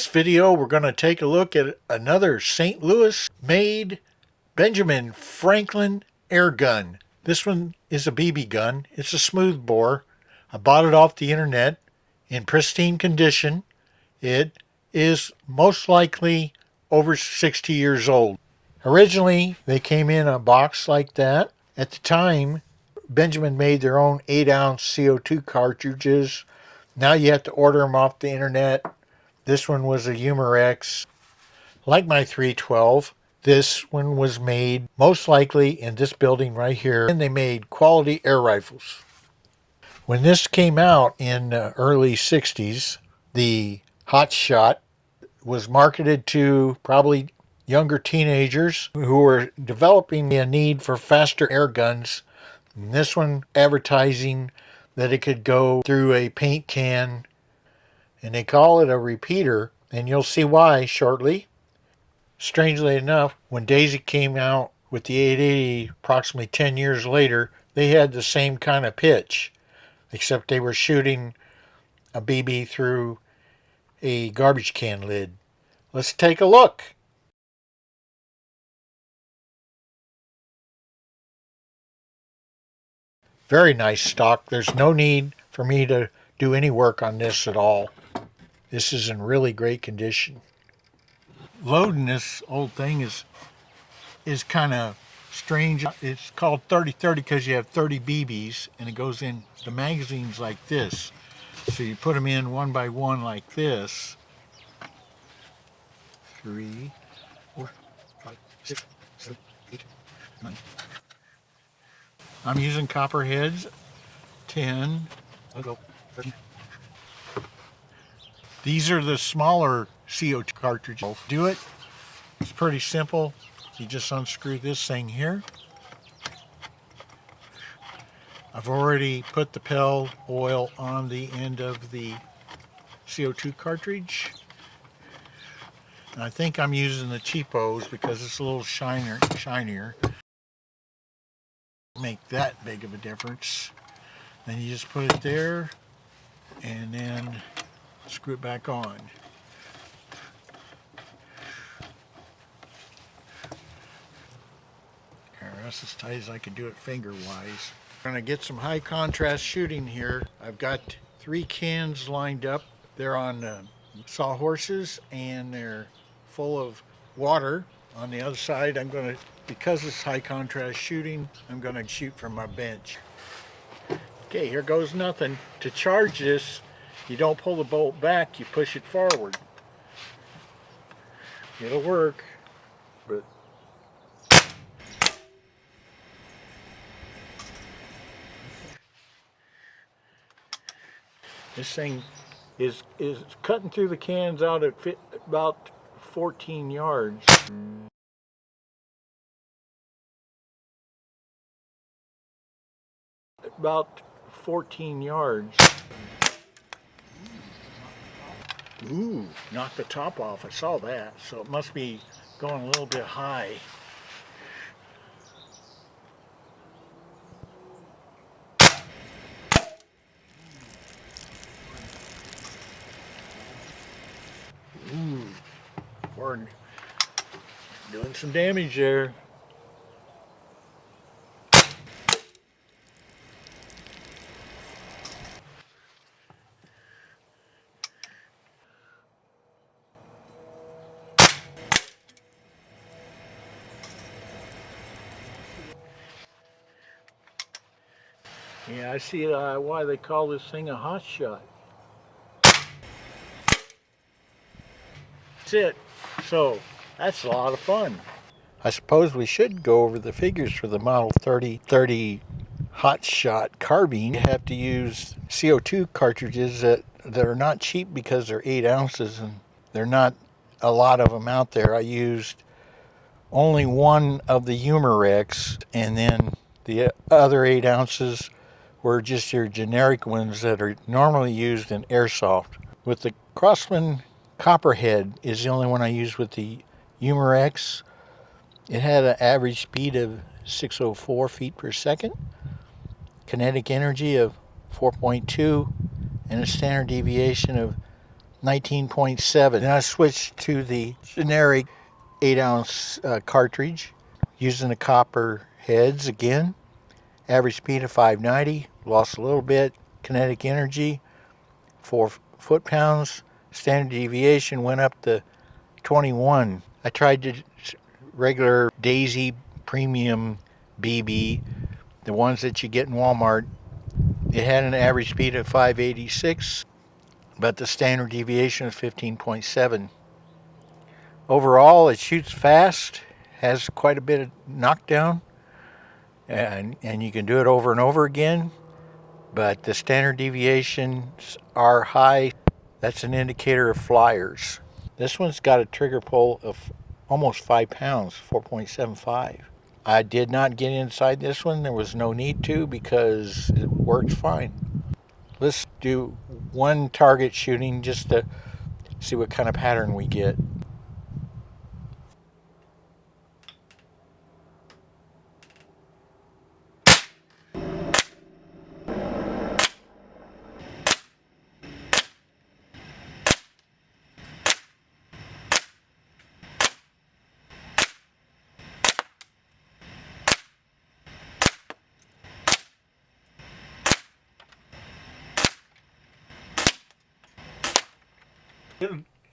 This video we're going to take a look at another St. Louis made Benjamin Franklin air gun. This one is a BB gun. It's a smooth bore. I bought it off the internet in pristine condition. It is most likely over 60 years old. Originally they came in a box like that. At the time Benjamin made their own 8-ounce CO2 cartridges. Now you have to order them off the internet. This one was a Humorex. Like my 312, this one was made most likely in this building right here. And they made quality air rifles. When this came out in early 60s, the Hot Shot was marketed to probably younger teenagers who were developing a need for faster air guns. And this one advertising that it could go through a paint can, and they call it a repeater, and you'll see why shortly. Strangely enough, when Daisy came out with the 880 approximately 10 years later, they had the same kind of pitch, except they were shooting a BB through a garbage can lid. Let's take a look. Very nice stock. There's no need for me to do any work on this at all. This is in really great condition. Loading this old thing is kind of strange. It's called 30-30 because you have 30 BBs, and it goes in the magazines like this. So you put them in one by one like this. 3, 4, 5, 6, 7, 8, 9. I'm using copperheads. 10. I'll go 13. These are the smaller CO2 cartridges. Do it. It's pretty simple. You just unscrew this thing here. I've already put the Pel oil on the end of the CO2 cartridge. And I think I'm using the cheapos because it's a little shinier. Make that big of a difference. Then you just put it there and then screw it back on. That's as tight as I can do it finger wise. I'm going to get some high contrast shooting here. I've got 3 cans lined up. They're on sawhorses and they're full of water. On the other side, because it's high contrast shooting, I'm going to shoot from my bench. Okay, here goes nothing. To charge this, you don't pull the bolt back, you push it forward. It'll work, but this thing is cutting through the cans out at about 14 yards. About 14 yards. Ooh, knocked the top off. I saw that. So it must be going a little bit high. Ooh, we're doing some damage there. Yeah, I see why they call this thing a hot shot. That's it. So, that's a lot of fun. I suppose we should go over the figures for the Model 3030 Hot Shot Carbine. You have to use CO2 cartridges that are not cheap because they're 8 ounces and they're not a lot of them out there. I used only one of the Humorex, and then the other 8 ounces were just your generic ones that are normally used in airsoft. With the Crosman Copperhead is the only one I used with the Humorex. It had an average speed of 604 feet per second, kinetic energy of 4.2, and a standard deviation of 19.7. Then I switched to the generic 8-ounce cartridge using the copper heads again. Average speed of 590, lost a little bit. Kinetic energy, 4 foot-pounds. Standard deviation went up to 21. I tried the regular Daisy Premium BB, the ones that you get in Walmart. It had an average speed of 586, but the standard deviation is 15.7. Overall, it shoots fast, has quite a bit of knockdown, and you can do it over and over again, but the standard deviations are high. That's an indicator of flyers. This one's got a trigger pull of almost 5 pounds, 4.75. I did not get inside this one. There was no need to because it worked fine. Let's do one target shooting just to see what kind of pattern we get.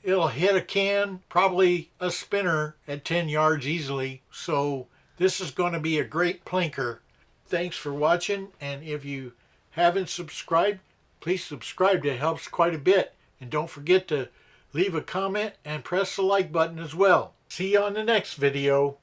It'll hit a can, probably a spinner at 10 yards easily. So this is going to be a great plinker. Thanks for watching, and if you haven't subscribed, please subscribe. That helps quite a bit. And don't forget to leave a comment and press the like button as well. See you on the next video.